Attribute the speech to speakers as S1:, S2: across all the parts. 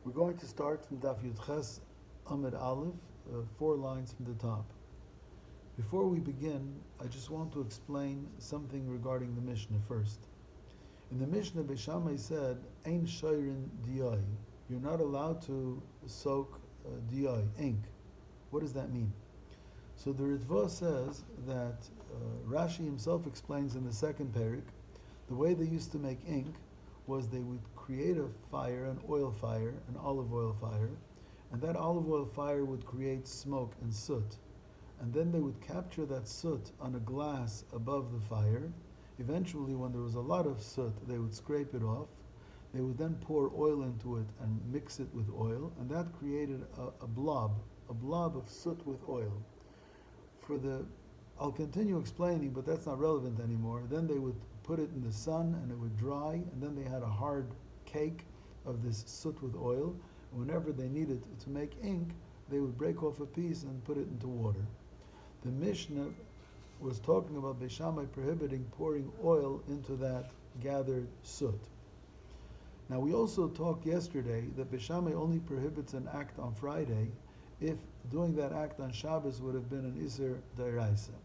S1: We're going to start from Daf Yud Ches Amid Aleph, 4 lines from the top. Before we begin, I just want to explain something regarding the Mishnah first. In the Mishnah, Beis Shammai said, Ein Shayrin Diyai. You're not allowed to soak Diyai, ink. What does that mean? So the Ritva says that Rashi himself explains in the second parak, the way they used to make ink was they would create a fire, an oil fire, an olive oil fire, and that olive oil fire would create smoke and soot. And then they would capture that soot on a glass above the fire. Eventually, when there was a lot of soot, they would scrape it off. They would then pour oil into it and mix it with oil, and that created a blob of soot with oil. I'll continue explaining, but that's not relevant anymore. Then they would put it in the sun and it would dry, and then they had a hard cake of this soot with oil. And whenever they needed to make ink, they would break off a piece and put it into water. The Mishnah was talking about Beis Shammai prohibiting pouring oil into that gathered soot. Now we also talked yesterday that Beis Shammai only prohibits an act on Friday if doing that act on Shabbos would have been an Iser D'Oraisa.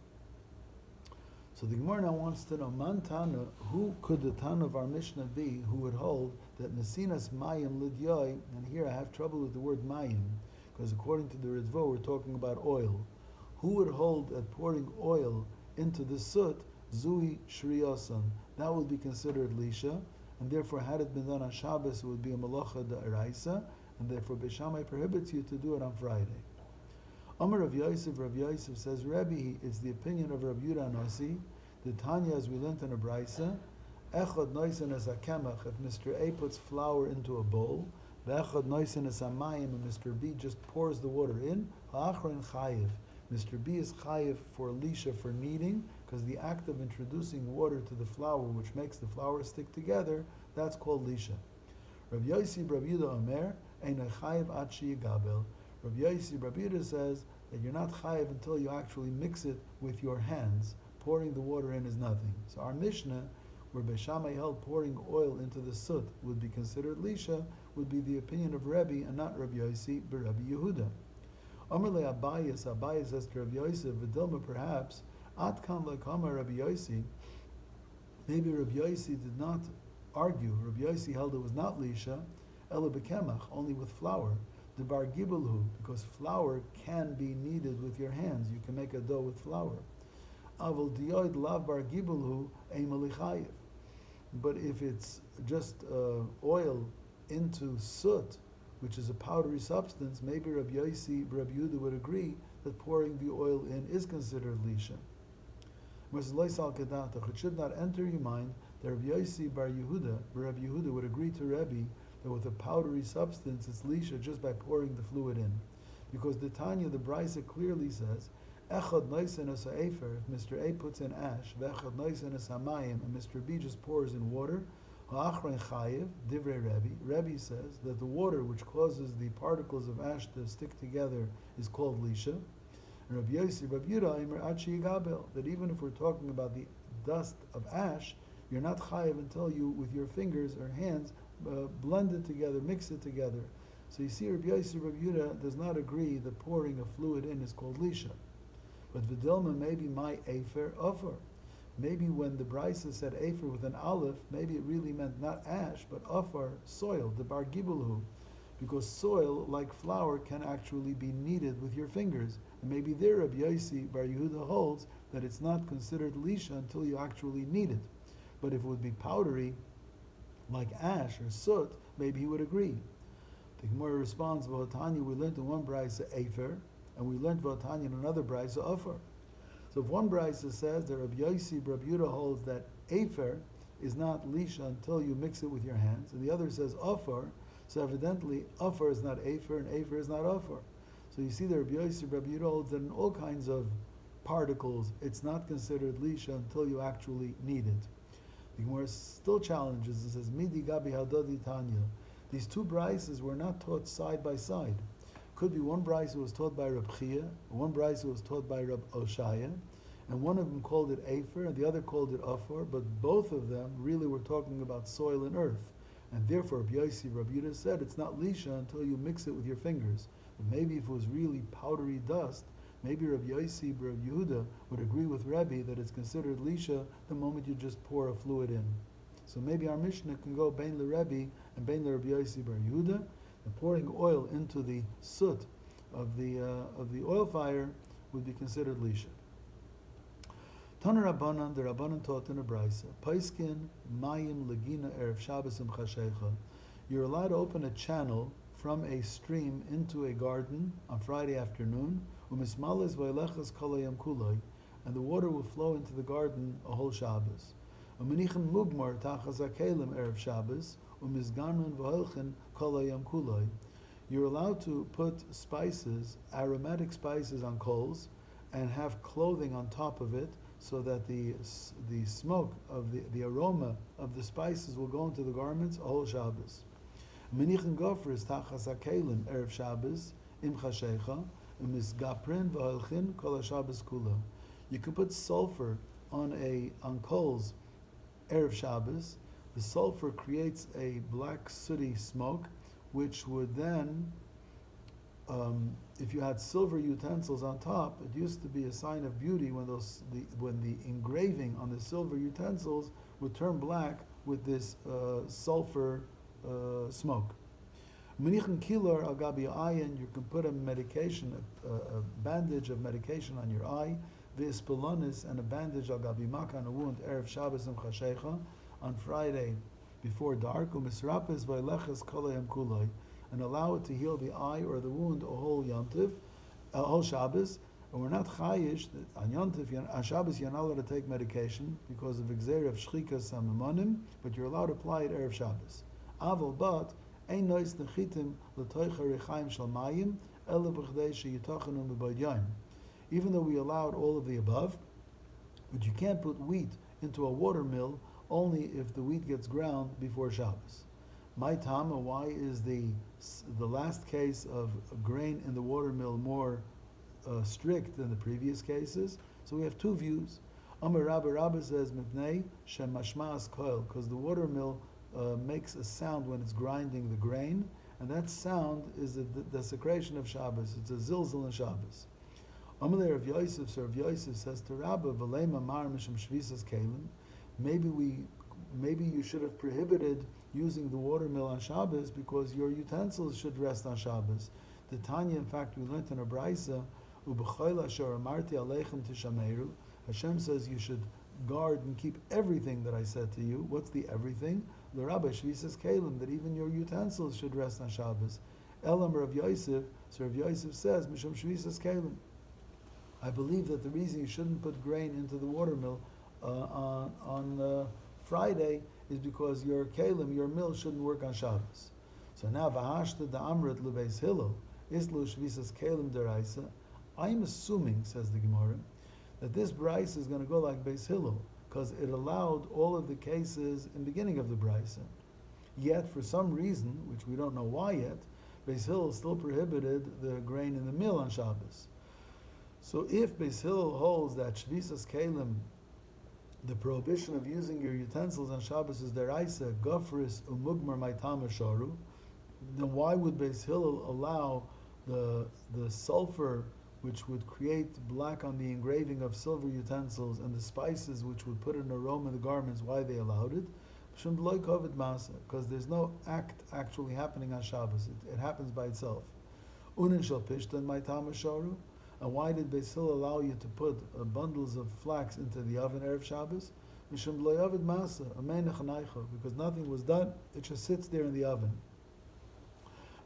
S1: So the Gemara now wants to know, Man Tana, who could the Tana of our Mishnah be who would hold that Nesinas Mayim Lidyai, and here I have trouble with the word Mayim, because according to the Ritva we're talking about oil. Who would hold that pouring oil into the soot, Zui Shriyasan, that would be considered Lisha, and therefore had it been done on Shabbos it would be a Malacha D'Oraisa, and therefore Beis Shammai prohibits you to do it on Friday. Amar Rav Yosef says, Rebbe, it's the opinion of Rav Yudah Nasi, the Tanya, as we learned in a Braisa, Echad Noisen as a Kemach, if Mr. A puts flour into a bowl, Echad Noisen as a Mayim, and Mr. B just pours the water in, Ha'achron Chayiv. Mr. B is Chayiv for Lisha, for kneading, because the act of introducing water to the flour, which makes the flour stick together, that's called Lisha. Rav Yosef, Rav Yudah Omer, Ein Chayiv Ad Sheyigabel. Rav Yosef, Rav Yudah says that you're not chayiv until you actually mix it with your hands. Pouring the water in is nothing. So our Mishnah, where Beis Shammai held pouring oil into the soot would be considered lisha, would be the opinion of Rebbe and not Rav Yosef, but Rabbi Yehuda. Amar le Abayis says to Rav Yosef, V'dilma perhaps, Atkan le'kama Rabbi Yosef, maybe Rabbi Yosef did not argue. Rabbi Yosef held it was not lisha, ela bekemach, only with flour. The bar gibelhu, because flour can be kneaded with your hands. You can make a dough with flour. Avol diyoid lav bar gibelhu ein malichayev. But if it's just oil into soot, which is a powdery substance, maybe Rabbi Yosef, Rabbi Yehuda would agree that pouring the oil in is considered lisha. It should not enter your mind that Rabbi Yosef bar Yehuda, Rabbi Yehuda would agree to Rebbe that with a powdery substance it's lisha just by pouring the fluid in. Because the Tanya, the Brisa clearly says, Echad noisen as ha'efer, if Mr. A puts in ash, V'echad noisen as ha'mayim, and Mr. B just pours in water, Ha'achrein chayiv, divrei Rebbe, Rebbe says that the water which causes the particles of ash to stick together is called lisha. And Rabbi Yosef, Rabbi Yudah, Imer Achi Yigabel, that even if we're talking about the dust of ash, you're not chayiv until you, with your fingers or hands, blend it together, mix it together. So you see, Rabbi Yosef, Rabbi Yehuda does not agree that pouring a fluid in is called lisha. But Vidilma, maybe my afer offer. Maybe when the Brisa said afer with an aleph, maybe it really meant not ash, but offer, soil, the bar gibelhu. Because soil, like flour, can actually be kneaded with your fingers. And maybe there Rabbi Yosef bar Yehuda holds that it's not considered lisha until you actually knead it. But if it would be powdery, like ash or soot, maybe he would agree. The Gemara responds, V'otanya, we learned in one brisa afer, and we learned V'otanya in another brisa offer. So if one brisa says that Rabbi Yosef, Rabbi Yehuda holds that afer is not lisha until you mix it with your hands, and the other says offer, so evidently offer is not afer and afer is not offer. So you see that Rabbi Yosef, Rabbi Yehuda holds that in all kinds of particles, it's not considered lisha until you actually knead it. The Gemara still challenges and says, Midi Gabi Hadadi Tanya. These two brises were not taught side by side. Could be one brise was taught by Reb Chia, one brise was taught by Reb Oshaya, and one of them called it Afer, and the other called it Afor, but both of them really were talking about soil and earth. And therefore, Rabbi Yossi, Rabbi Yehuda said it's not lisha until you mix it with your fingers. But maybe if it was really powdery dust, maybe Rabbi Yossi, Rabbi Yehuda would agree with Rabbi that it's considered lisha the moment you just pour a fluid in. So maybe our Mishnah can go bein le Rabbi and bein le Rabbi Yossi Bar Yehuda, and pouring oil into the soot of the oil fire would be considered lisha. Tana Rabbanan, the Rabbanan taught in a brayso, Paiskin mayim legina erev Shabbos im chashecha. You're allowed to open a channel from a stream into a garden on Friday afternoon, umismales v'elechas kolayam kulay, and the water will flow into the garden a whole Shabbos. Umenichin mugmar tachas hakelim erev Shabbos, umisgarnon v'holchin kolayam kulay. You're allowed to put spices, aromatic spices, on coals, and have clothing on top of it, so that the smoke of the aroma of the spices will go into the garments a whole Shabbos. Menichin gofres tachas hakelim erev Shabbos im chashecha umisgaprin v'holchin kol Shabbos kula. You can put sulfur on coals erev Shabbos. The sulfur creates a black sooty smoke, which would then, if you had silver utensils on top, it used to be a sign of beauty when the engraving on the silver utensils would turn black with this sulfur smoke. Menichin kilor al gabi ayin, you can put a medication, a bandage of medication on your eye, v'ispelonis, and a bandage al gabi maka, on a wound, erev Shabbos im chashecha, on Friday before dark, u'misrapes v'eleches kolayim kulay, and allow it to heal the eye or the wound a whole yontif, a whole Shabbos. And we're not chayish on yontif, on Shabbos you're not allowed to take medication because of exer of shchikas samamonim, but you're allowed to apply it erev Shabbos. Aval but ein nois nechitim l'toicha rechaim shal mayim ela b'chdei sheyitachanu b'bayayim. Even though we allowed all of the above, but you can't put wheat into a water mill only if the wheat gets ground before Shabbos. My tama, why is the last case of grain in the water mill more strict than the previous cases? So we have two views. Amar Rabba says mipnei shemashmas koil, because the water mill makes a sound when it's grinding the grain, and that sound is the desecration of Shabbos. It's a zilzal in Shabbos. Amar Rav Yosef, so Rav Yosef says to Rabba, v'leima mar mishum shvisas kelim. Maybe you should have prohibited using the water mill on Shabbos because your utensils should rest on Shabbos. The Tanya, in fact, we learned in a brayso, u'b'choil asher amarti aleichem tishameru. Hashem says you should guard and keep everything that I said to you. What's the everything? L'rabba shvisas kelim, that even your utensils should rest on Shabbos. Elam Rav Yosef, so Rav Yosef says, mishum shvisas kelim. I believe that the reason you shouldn't put grain into the water mill on Friday is because your kelim, your mill, shouldn't work on Shabbos. So now v'hashta da amrit lebeis Hillel islu shvisas kelim deraisa. I'm assuming, says the Gemara, that this brayso is going to go like Beis Hillel because it allowed all of the cases in the beginning of the brayso. Yet, for some reason, which we don't know why yet, Beis Hillel still prohibited the grain in the mill on Shabbos. So if Beis Hillel holds that shvisas kelim, the prohibition of using your utensils on Shabbos is deraisa, gofris umugmar maitama sharu, then why would Beis Hillel allow the sulfur, which would create black on the engraving of silver utensils, and the spices, which would put an aroma in the garments, why they allowed it? Because there's no act actually happening on Shabbos. It happens by itself. Unin shel pishtan maitama sharu. And why did Beis Hillel allow you to put bundles of flax into the oven erev Shabbos? Because nothing was done, it just sits there in the oven.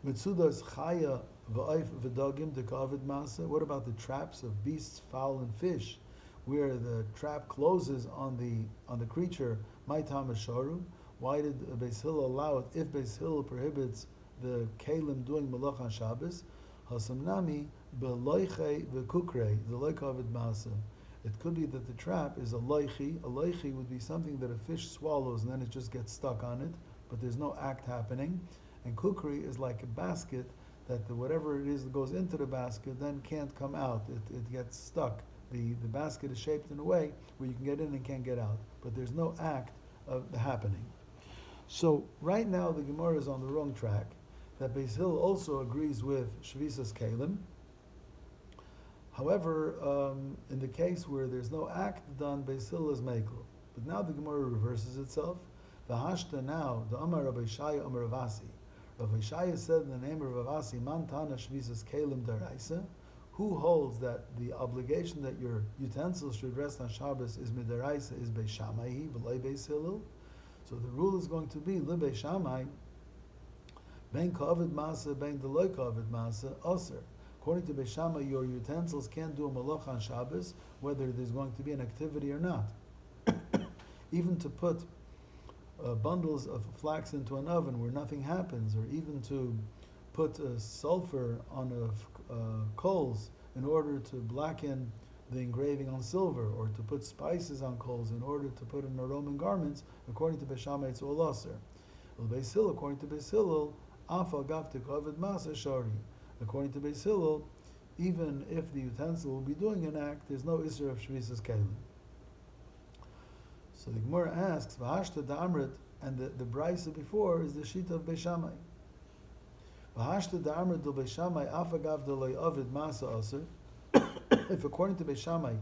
S1: Mitzudas chaya v'oif v'dagim dekavid masa. What about the traps of beasts, fowl, and fish, where the trap closes on the creature? Maitam sharu. Why did Beis Hillel allow it? If Beis Hillel prohibits the kelim doing malach on Shabbos, hasamnami beloiche v'kukre, the loikavid masa. It could be that the trap is a loichi. A loichi would be something that a fish swallows and then it just gets stuck on it, but there's no act happening. And kukri is like a basket that whatever it is that goes into the basket then can't come out. It gets stuck. The basket is shaped in a way where you can get in and can't get out, but there's no act of the happening. So right now the Gemara is on the wrong track. That Beis Hillel also agrees with Shvisas Kalim. However, in the case where there's no act done, Beis Hillel is Mekel. But now the Gemara reverses itself. V'hashta now, the Amar Rabbi Shaya Amar Ravasi. Rabbi Shaya said in the name of Ravasi, Man Tana Shvisas Kalim Daraisa. Who holds that the obligation that your utensils should rest on Shabbos is Midaraisa, is Beis Shammai, v'lei Beis Hillel? So the rule is going to be, Li Beis Shammai, Ben Kavod Masa, Ben Deloi Kavod Masa, Aser. According to Beis Shammai, your utensils can't do a malach on Shabbos, whether there's going to be an activity or not. Even to put bundles of flax into an oven where nothing happens, or even to put sulfur on coals in order to blacken the engraving on silver, or to put spices on coals in order to put in aroma garments, according to Beis Shammai, it's all aser. Beis Hillel, according to Beis Hillel, Afa Gavtik Ovid Masa Shari. According to Beis Hillel, even if the utensil will be doing an act, there's no Isser of Shvisas Kalim. So the Gemara asks, V'hashta da'amrit, and the brisa before is the Shita of Beis Shammai. V'hashta da'amrit do Beis Shammai afagav delay ovid masa aser. If according to Beis Shammai,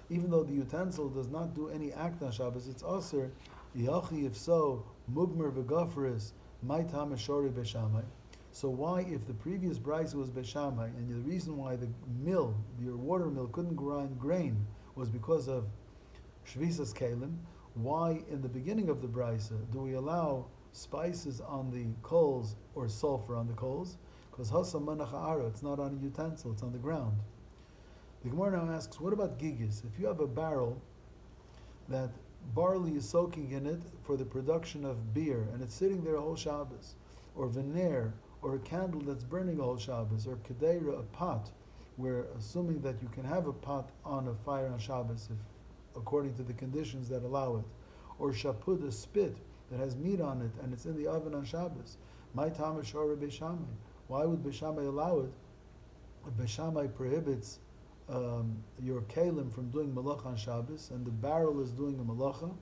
S1: even though the utensil does not do any act on Shabbos, it's aser, Yachi if so, mugmer v'gafris, maitam eshori Beis Shammai. So why, if the previous brisa was Beis Shammai, and the reason why the mill, your water mill, couldn't grind grain was because of Shvisas Kalim, why in the beginning of the brisa do we allow spices on the coals or sulfur on the coals? Because Hasam Manach Ha'ara, it's not on a utensil, it's on the ground. The Gemara now asks, what about gigis? If you have a barrel that barley is soaking in it for the production of beer, and it's sitting there a whole Shabbos, or veneer, or a candle that's burning a whole Shabbos, or kedeira, a pot, where assuming that you can have a pot on a fire on Shabbos, if according to the conditions that allow it, or shapud, a spit that has meat on it and it's in the oven on Shabbos. My tamish or Beis Shammai. Why would Beis Shammai allow it? If Beis Shammai prohibits your kalim from doing malacha on Shabbos, and the barrel is doing a malacha,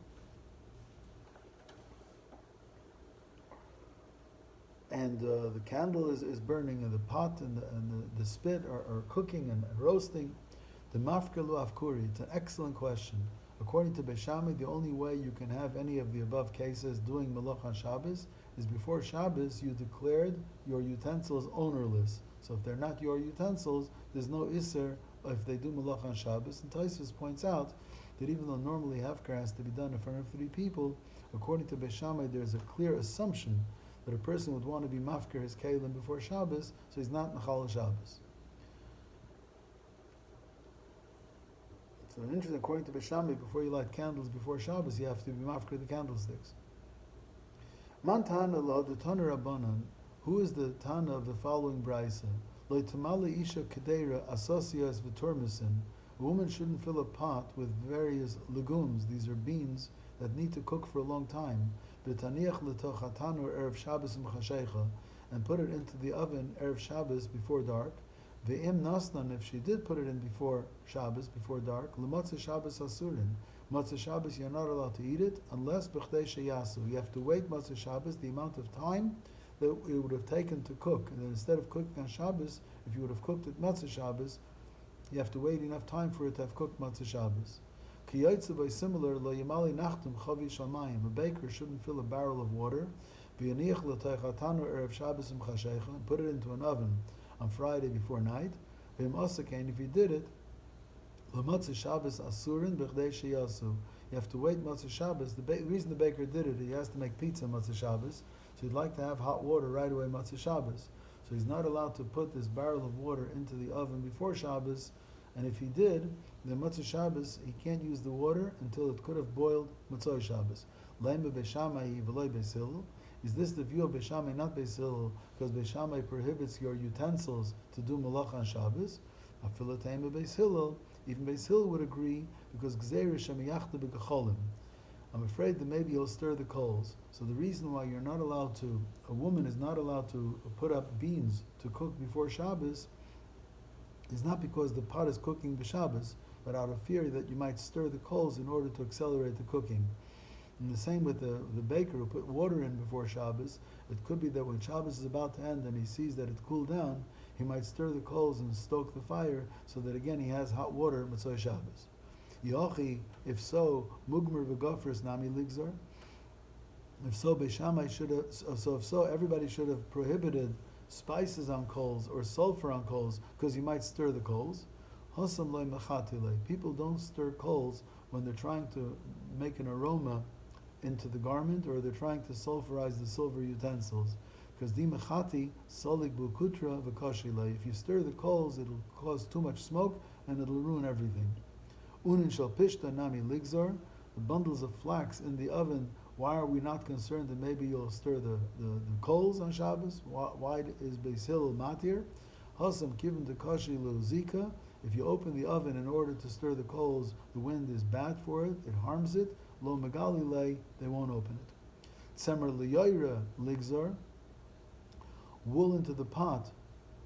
S1: and the candle is burning, and the pot and the spit are cooking and roasting, the mafkalu afkuri, it's an excellent question. According to Beis Shammai, the only way you can have any of the above cases doing malacha on Shabbos is before Shabbos you declared your utensils ownerless. So if they're not your utensils, there's no isser if they do malacha on Shabbos. And Tosfos points out that even though normally hefker has to be done in front of 3 people, according to Beis Shammai, there's a clear assumption that a person would want to be mafker his kalim before Shabbos, so he's not mechal Shabbos. So interesting, according to Beis Shammai, before you light candles before Shabbos, you have to be mafker the candlesticks. Man Tana lo the Tana Rabbanan, who is the Tana of the following brisa? Lo tamale isha kedera asosias v'tormisin. A woman shouldn't fill a pot with various legumes. These are beans that need to cook for a long time. V'taniach l'toch hatanu erev Shabbos m'chashecha, and put it into the oven erev Shabbos before dark. Ve'im nasnan, if she did put it in before Shabbos, before dark, l'matzah Shabbos asurin. Matzah Shabbos, you're not allowed to eat it unless b'chdei sheyasu. You have to wait Matzah Shabbos the amount of time that it would have taken to cook. And then instead of cooking on Shabbos, if you would have cooked it Matzah Shabbos, you have to wait enough time for it to have cooked Matzah Shabbos. Ki yaitzu by similar, lo yamali nachtum chavi shamayim. A baker shouldn't fill a barrel of water. V'yaniach l'taychatanu erev Shabbos m'chashecha, and put it into an oven on Friday before night. V'im asakain, if he did it, l'matzah Shabbos asurin b'chdei sheyasu. You have to wait Matzah Shabbos. The reason the baker did it, he has to make pizza Matzah Shabbos, so he'd like to have hot water right away Matzah Shabbos. So he's not allowed to put this barrel of water into the oven before Shabbos, and if he did, then Matzah Shabbos, he can't use the water until it could have boiled Matzah Shabbos. Le'im Beis Shammai v'loi Beis Hillel. Is this the view of Beis Shammai, not Beis Hillel, because Beis Shammai prohibits your utensils to do malach on Shabbos? Afilatayim Beis Hillel, even Beis Hillel would agree, because Gzeir Shemiyachta b'Gecholim. I'm afraid that maybe he'll stir the coals. So the reason why you're not allowed to, a woman is not allowed to put up beans to cook before Shabbos, is not because the pot is cooking b'Shabbos, but out of fear that you might stir the coals in order to accelerate the cooking. And the same with the baker who put water in before Shabbos. It could be that when Shabbos is about to end and he sees that it cooled down, he might stir the coals and stoke the fire so that again he has hot water Motzei Shabbos. Yochi, if so, Mugmer v'gofres nami ligzar. If so, Beis Shammai should have. So if so, everybody should have prohibited spices on coals or sulfur on coals because you might stir the coals. Hosam loy machatile. People don't stir coals when they're trying to make an aroma into the garment or they're trying to sulfurize the silver utensils. Because di mechati solik bukutra v'koshile. If you stir the coals, it'll cause too much smoke and it'll ruin everything. Unin shel pishta nami ligzar. The bundles of flax in the oven. Why are we not concerned that maybe you'll stir the coals on Shabbos? Why is Beis Hillel matir? Hasam kiven to kashi zika. If you open the oven in order to stir the coals, the wind is bad for it, it harms it. Lo megali lei, they won't open it. Tzemer liyoira ligzar. Wool into the pot,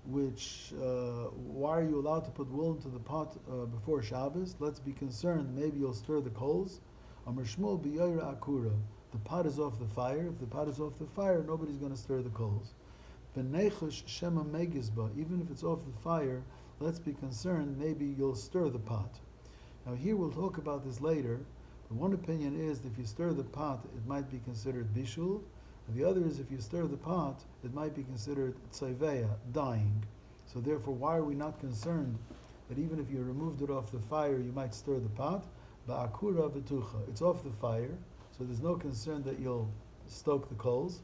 S1: which, why are you allowed to put wool into the pot before Shabbos? Let's be concerned, maybe you'll stir the coals. Amar Shmuel biyoira akura. The pot is off the fire. If the pot is off the fire, nobody's going to stir the coals. B'neichush shema megizba. Even if it's off the fire, let's be concerned, maybe you'll stir the pot. Now here we'll talk about this later, but one opinion is that if you stir the pot, it might be considered bishul, and the other is if you stir the pot, it might be considered tzaiveya, dying. So therefore, why are we not concerned that even if you removed it off the fire, you might stir the pot? Ba'akura v'tucha. It's off the fire, so there's no concern that you'll stoke the coals.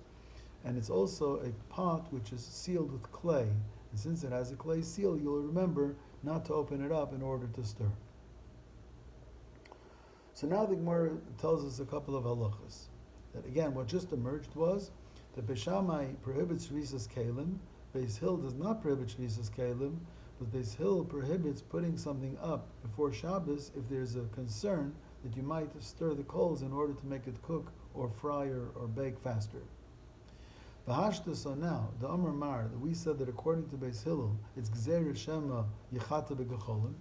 S1: And it's also a pot which is sealed with clay. And since it has a clay seal, you'll remember not to open it up in order to stir. So now the Gemara tells us a couple of halachas. That again, what just emerged was that Beis Shammai prohibits shvisas kelim. Beis Hillel does not prohibit shvisas kelim, but Beis Hillel prohibits putting something up before Shabbos if there's a concern that you might stir the coals in order to make it cook or fry or bake faster. V'hashta, so now, the Amar Mar, that we said that according to Beis Hillel, it's Gzeir Shema Yichata B'Gecholim.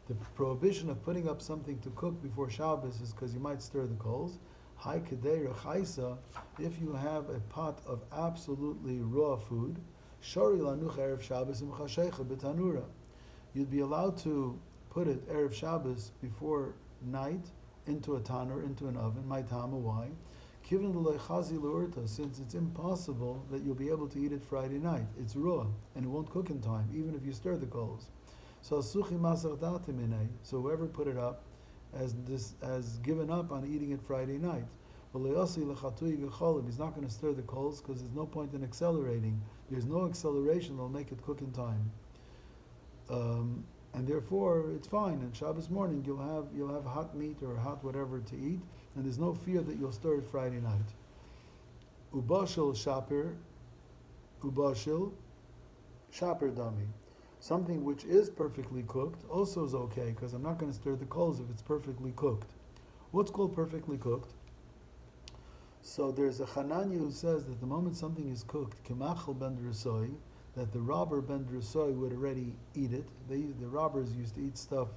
S1: The prohibition of putting up something to cook before Shabbos is because you might stir the coals. Hai Kedei Rechaisa, if you have a pot of absolutely raw food, Shori Lanuch Erev Shabbos Imchashecha B'Tanura. You'd be allowed to put it Erev Shabbos before night into a tanur, into an oven. My tama, why? Since it's impossible that you'll be able to eat it Friday night. It's raw, and it won't cook in time, even if you stir the coals. So whoever put it up has given up on eating it Friday night. He's not going to stir the coals because there's no point in accelerating. There's no acceleration that'll make it cook in time. And therefore, it's fine. And Shabbos morning, you'll have hot meat or hot whatever to eat, and there's no fear that you'll stir it Friday night. Ubashil shaper, ubashil shaper dami. Something which is perfectly cooked also is okay, because I'm not going to stir the coals if it's perfectly cooked. What's called perfectly cooked? So there's a Hananya who says that the moment something is cooked, kemachel ben drusoi, that the robber ben drusoi would already eat it. The robbers used to eat stuff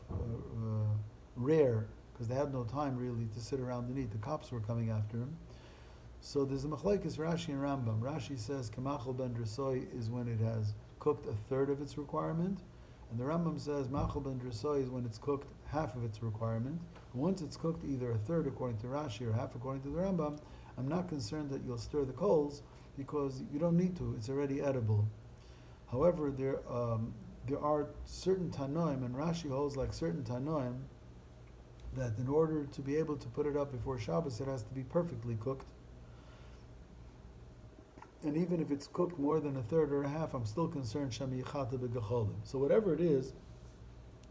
S1: rare, because they had no time really to sit around and eat. The cops were coming after him. So there's a machlekes Rashi and Rambam. Rashi says kemachel ben drusoi is when it has cooked a third of its requirement, and the Rambam says machel ben drusoi is when it's cooked half of its requirement. Once it's cooked either a third according to Rashi or half according to the Rambam, I'm not concerned that you'll stir the coals because you don't need to. It's already edible. However, there are certain Tanoim, and Rashi holds like certain Tanoim, that in order to be able to put it up before Shabbos, it has to be perfectly cooked. And even if it's cooked more than a third or a half, I'm still concerned Shem Yichata B'Gecholim. So whatever it is,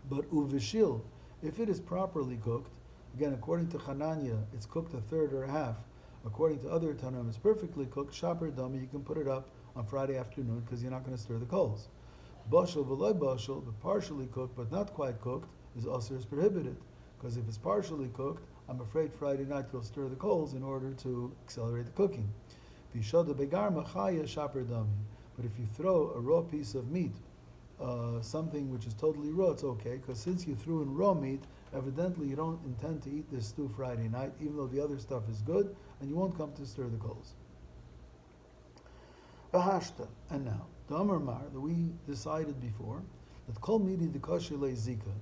S1: but Uvishil, if it is properly cooked, again, according to Hananya, it's cooked a third or a half. According to other Tanoim, it's perfectly cooked. Shaper Dami, you can put it up on Friday afternoon because you're not going to stir the coals. Bashal v'loy bashal, but partially cooked but not quite cooked, is also prohibited. Because if it's partially cooked, I'm afraid Friday night you'll stir the coals in order to accelerate the cooking. V'shoda begar machaya shaper dami. But if you throw a raw piece of meat, something which is totally raw, it's okay, because since you threw in raw meat, evidently you don't intend to eat this stew Friday night, even though the other stuff is good, and you won't come to stir the coals. V'hashta, and now, the Amar Mar, that we decided before, that kol midi dekosher le zika,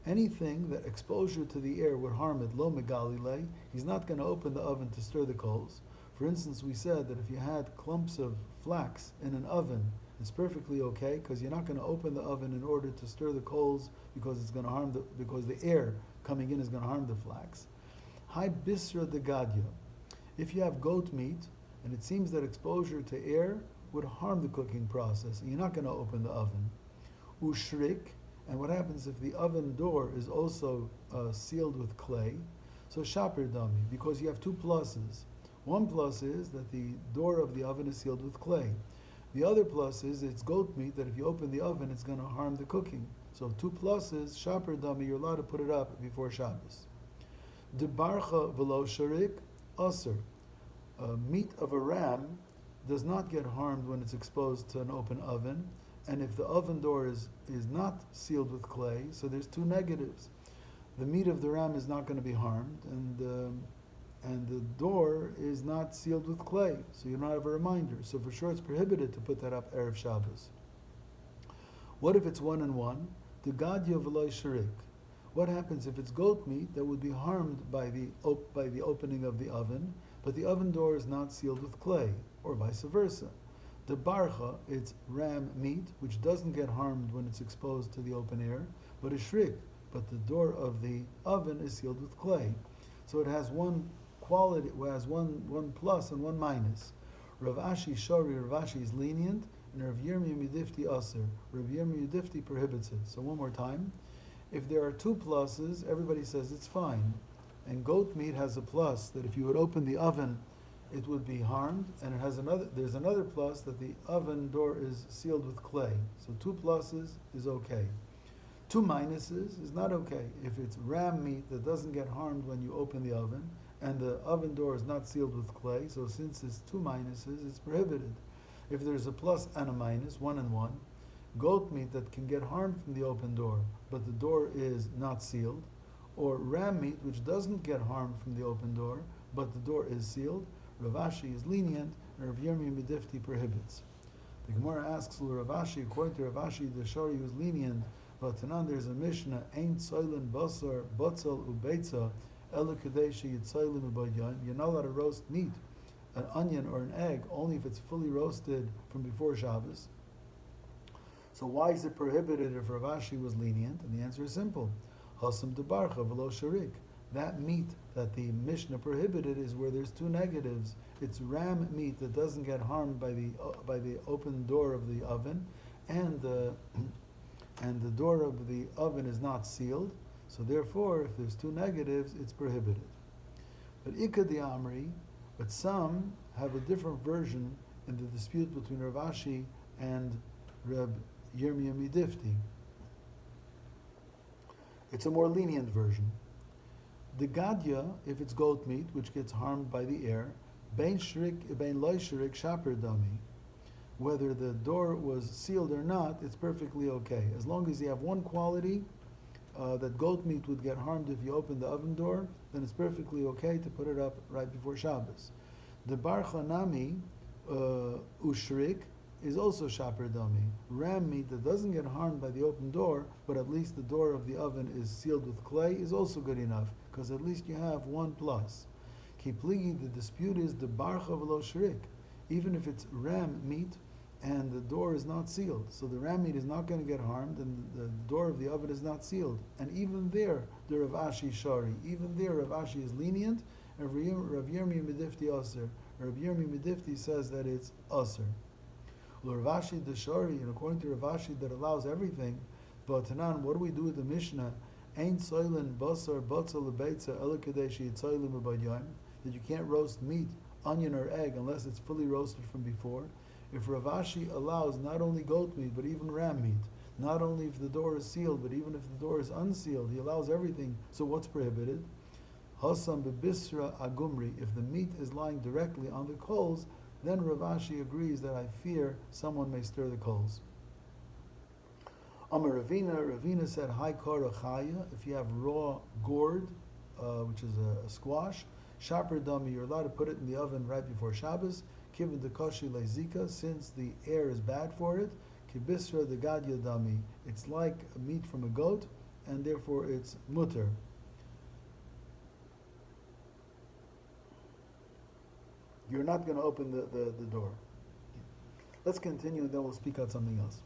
S1: anything that exposure to the air would harm it, lo megalile, he's not going to open the oven to stir the coals. For instance, we said that if you had clumps of flax in an oven, it's perfectly okay because you're not going to open the oven in order to stir the coals because it's going to harm because the air coming in is going to harm the flax. Hai bisra de gadya. If you have goat meat and it seems that exposure to air would harm the cooking process, and you're not going to open the oven. Ushrik, and what happens if the oven door is also sealed with clay? So shaper dami, because you have two pluses. One plus is that the door of the oven is sealed with clay. The other plus is it's goat meat that if you open the oven, it's going to harm the cooking. So two pluses, shaper dami, you're allowed to put it up before Shabbos. Debarcha velo sharik aser. Meat of a ram does not get harmed when it's exposed to an open oven, and if the oven door is not sealed with clay, so there's two negatives. The meat of the ram is not going to be harmed, and the door is not sealed with clay, so you don't have a reminder. So for sure it's prohibited to put that up Erev Shabbos. What if it's 1 and 1? The gadya v'loy sharik. What happens if it's goat meat that would be harmed by the opening of the oven, but the oven door is not sealed with clay, or vice versa? The barcha, it's ram meat, which doesn't get harmed when it's exposed to the open air, but is shrik, but the door of the oven is sealed with clay. So it has one quality, it has one plus and one minus. Rav Ashi Shari, Rav Ashi is lenient, and Rav Yirmiyah Midifti Aser. Rav Yirmiyah Midifti prohibits it. So one more time. If there are two pluses, everybody says it's fine. And goat meat has a plus that if you would open the oven, it would be harmed, and there's another plus that the oven door is sealed with clay. So two pluses is okay. Two minuses is not okay. If it's ram meat that doesn't get harmed when you open the oven, and the oven door is not sealed with clay, so since it's two minuses, it's prohibited. If there's a plus and a minus, 1 and 1, goat meat that can get harmed from the open door, but the door is not sealed, or ram meat which doesn't get harmed from the open door, but the door is sealed, Rav Ashi is lenient, and Rav Yirmiyah Midifti prohibits. The Gemara asks Rav Ashi, according to Rav Ashi, the Shari was lenient, but Tanan there's a Mishnah, Ein Tzoylin Basar, Batzal Ubeitza, Ela Kadeshi Yitzaylim Ubayyan. You're not allowed to roast meat, an onion or an egg, only if it's fully roasted from before Shabbos. So why is it prohibited if Rav Ashi was lenient? And the answer is simple. Hasam debarcha v'lo sharik. That meat that the Mishnah prohibited is where there's two negatives. It's ram meat that doesn't get harmed by the open door of the oven, and the door of the oven is not sealed. So therefore, if there's two negatives, it's prohibited. But Ikad the Amri, but some have a different version in the dispute between Rav Ashi and Reb Yirmiyah Midifti. It's a more lenient version. The gadya, if it's goat meat, which gets harmed by the air, bein loy shrik shaper dami, whether the door was sealed or not, it's perfectly okay. As long as you have one quality, that goat meat would get harmed if you open the oven door, then it's perfectly okay to put it up right before Shabbos. The bar chanami ushrik is also shaper dami. Ram meat that doesn't get harmed by the open door, but at least the door of the oven is sealed with clay, is also good enough, because at least you have one plus. Kipligi, the dispute is the barcha v'lo shrik. Even if it's ram meat and the door is not sealed, so the ram meat is not going to get harmed, and the door of the oven is not sealed. And even there, the Rav Ashi Shari, even there Rav Ashi is lenient, and Rav Yirmiyah Midifti Aser. Rav Yirmiyah Midifti says that it's Aser. Rav Ashi the Shari, and according to Rav Ashi that allows everything, but Tanan, what do we do with the Mishnah? Ein soilin basar batzal lebeitza ela kadeshi yitzoilim ubayayim, that you can't roast meat, onion or egg unless it's fully roasted from before. If Rav Ashi allows not only goat meat but even ram meat, not only if the door is sealed but even if the door is unsealed, he allows everything. So what's prohibited? Hasam bebisra agumri. If the meat is lying directly on the coals, then Rav Ashi agrees that I fear someone may stir the coals. Amar Ravina said, Hai kara chaya, if you have raw gourd, which is a squash, shaper dami, you're allowed to put it in the oven right before Shabbos, kivin de koshi lezika, since the air is bad for it, kibisra de gadya dami, it's like meat from a goat, and therefore it's mutter. You're not going to open the door. Let's continue and then we'll speak out something else.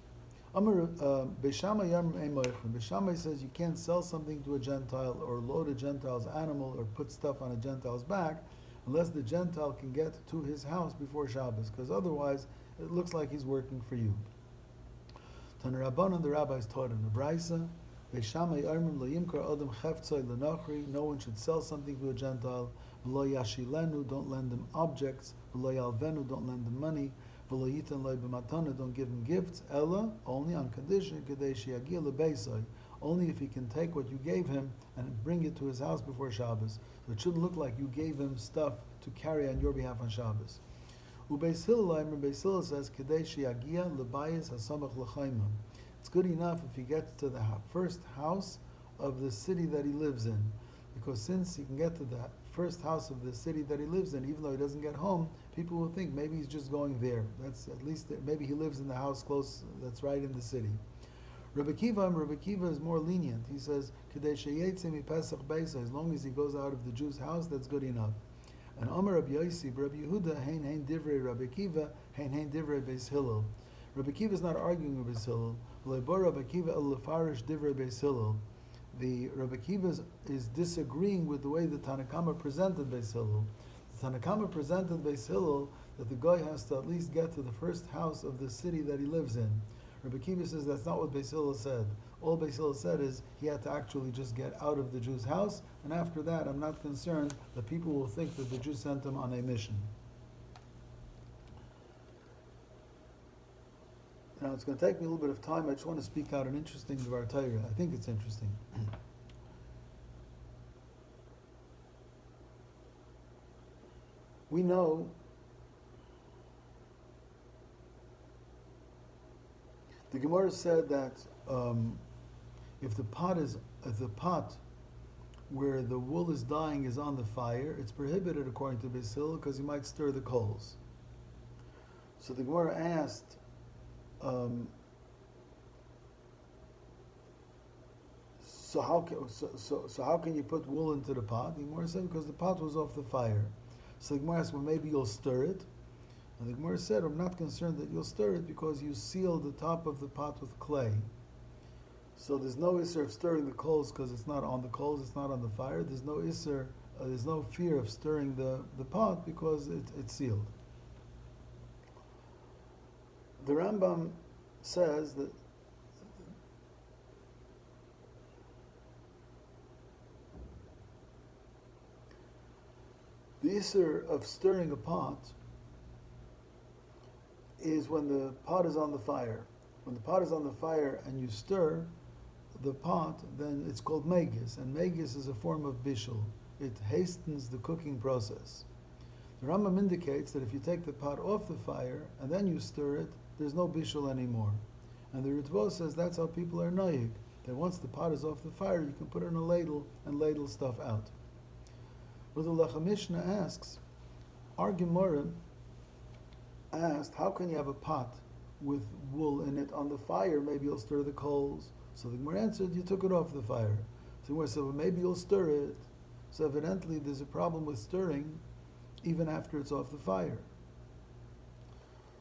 S1: Beishamai says you can't sell something to a Gentile or load a Gentile's animal or put stuff on a Gentile's back unless the Gentile can get to his house before Shabbos, because otherwise it looks like he's working for you. Tanur Rabbanan, the rabbis taught in the Braisa, Beishamai Armim Layimkar Adam Cheftzai Lenachri, no one should sell something to a Gentile, V'lo Yashilenu, don't lend them objects, V'lo Yalvenu, don't lend them money, V'lo Yitan Loi B'matana, don't give him gifts, Ella, only on condition, Kadesh Yagil Lebeisai, only if he can take what you gave him and bring it to his house before Shabbos. So it shouldn't look like you gave him stuff to carry on your behalf on Shabbos. Ubeis Hillel, Beis Hillel says, Kadesh Yagia Lebayis Hasamach L'chaimim. It's good enough if he gets to the first house of the city that he lives in, because since he can get to the first house of the city that he lives in, even though he doesn't get home, people will think maybe he's just going there. That's at least maybe he lives in the house close that's right in the city. Rabbi Kiva is more lenient. He says, as long as he goes out of the Jew's house, that's good enough. And Amar Rabbi Yossi, Rabbi Yehuda, hein divrei Rabbi Kiva, hein divrei Beis Hillel. Rabbi Kiva is not arguing with Beis Hillel. Rabbi Kiva el-lefarish divrei Beis Hillel. The Rabbi Kiva is disagreeing with the way the Tanakama presented Beis Hillel. The Tanakama presented Beis Hillel that the guy has to at least get to the first house of the city that he lives in. Rabbi Kiva says that's not what Beis Hillel said. All Beis Hillel said is he had to actually just get out of the Jew's house, and after that I'm not concerned that people will think that the Jew sent him on a mission. Now it's going to take me a little bit of time. I just want to speak out an interesting Dvar Torah. I think it's interesting. We know the Gemara said that if the pot where the wool is dyeing is on the fire, it's prohibited according to Beis Hillel because you might stir the coals. So the Gemara asked, so how can you put wool into the pot? The Gemara said because the pot was off the fire. So the Gemara asked, well, maybe you'll stir it. And the Gemara said, I'm not concerned that you'll stir it because you seal the top of the pot with clay. So there's no issur of stirring the coals because it's not on the coals, it's not on the fire. There's no issur, there's no fear of stirring the pot because it's sealed. The Rambam says that the issur of stirring a pot is when the pot is on the fire. When the pot is on the fire and you stir the pot, then it's called megis, and megis is a form of bishul. It hastens the cooking process. The Rambam indicates that if you take the pot off the fire and then you stir it, there's no bishul anymore. And the Ritva says that's how people are noyig, that once the pot is off the fire, you can put it in a ladle and ladle stuff out. But the Lechem Mishnah asks, our Gemara asked, how can you have a pot with wool in it on the fire? Maybe you'll stir the coals. So the Gemara answered, you took it off the fire. So the Gemara said, well, maybe you'll stir it. So evidently there's a problem with stirring even after it's off the fire.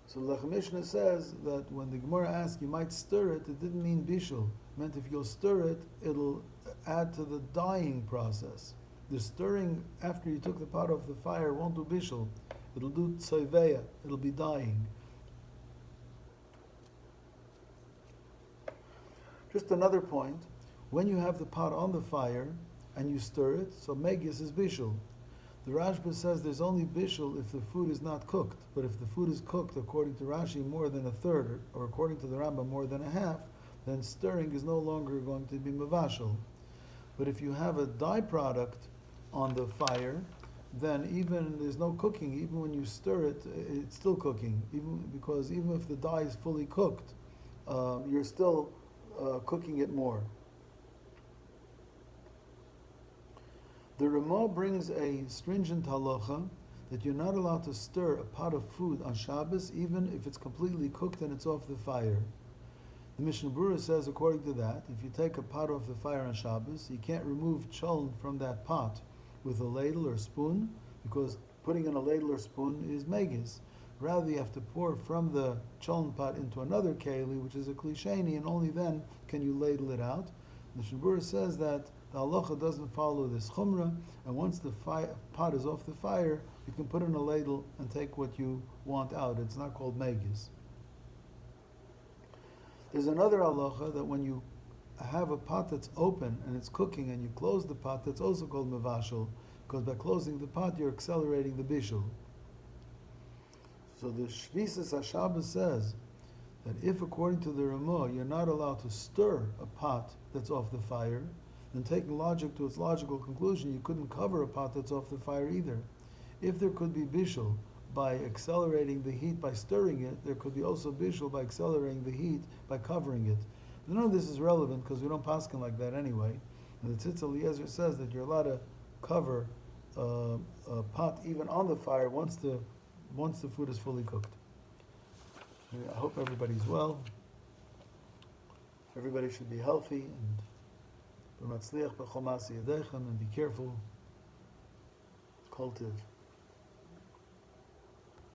S1: So the Lechem Mishnah says that when the Gemara asked, you might stir it, it didn't mean bishul. It meant if you'll stir it, it'll add to the dyeing process. The stirring after you took the pot off the fire won't do bishul. It'll do tsoiveya, it'll be dyeing. Just another point, when you have the pot on the fire and you stir it, so megis is bishul. The Rashba says there's only bishul if the food is not cooked, but if the food is cooked according to Rashi more than a third, or according to the Rambam more than a half, then stirring is no longer going to be mavashal. But if you have a dye product on the fire, then even there's no cooking. Even when you stir it, it's still cooking. Even if the dye is fully cooked, you're still cooking it more. The Ramah brings a stringent halacha that you're not allowed to stir a pot of food on Shabbos even if it's completely cooked and it's off the fire. The Mishnah Berurah says, according to that, if you take a pot off the fire on Shabbos, you can't remove cholent from that pot with a ladle or spoon, because putting in a ladle or spoon is megas. Rather, you have to pour from the cholent pot into another keli, which is a klisheni, and only then can you ladle it out. The Mishnah Berurah says that the halacha doesn't follow this chumrah, and once the pot is off the fire, you can put in a ladle and take what you want out. It's not called megas. There's another halacha that when you have a pot that's open and it's cooking and you close the pot, that's also called mevashel, because by closing the pot you're accelerating the bishul. So the Shvisas HaShabbos says that if, according to the Ramah, you're not allowed to stir a pot that's off the fire, then taking logic to its logical conclusion, you couldn't cover a pot that's off the fire either. If there could be bishul by accelerating the heat by stirring it, there could be also bishul by accelerating the heat by covering it. None of this is relevant because we don't paskin like that anyway. And the Tzitz Eliezer says that you're allowed to cover a pot even on the fire once the food is fully cooked. I hope everybody's well. Everybody should be healthy and be careful. Kultiv.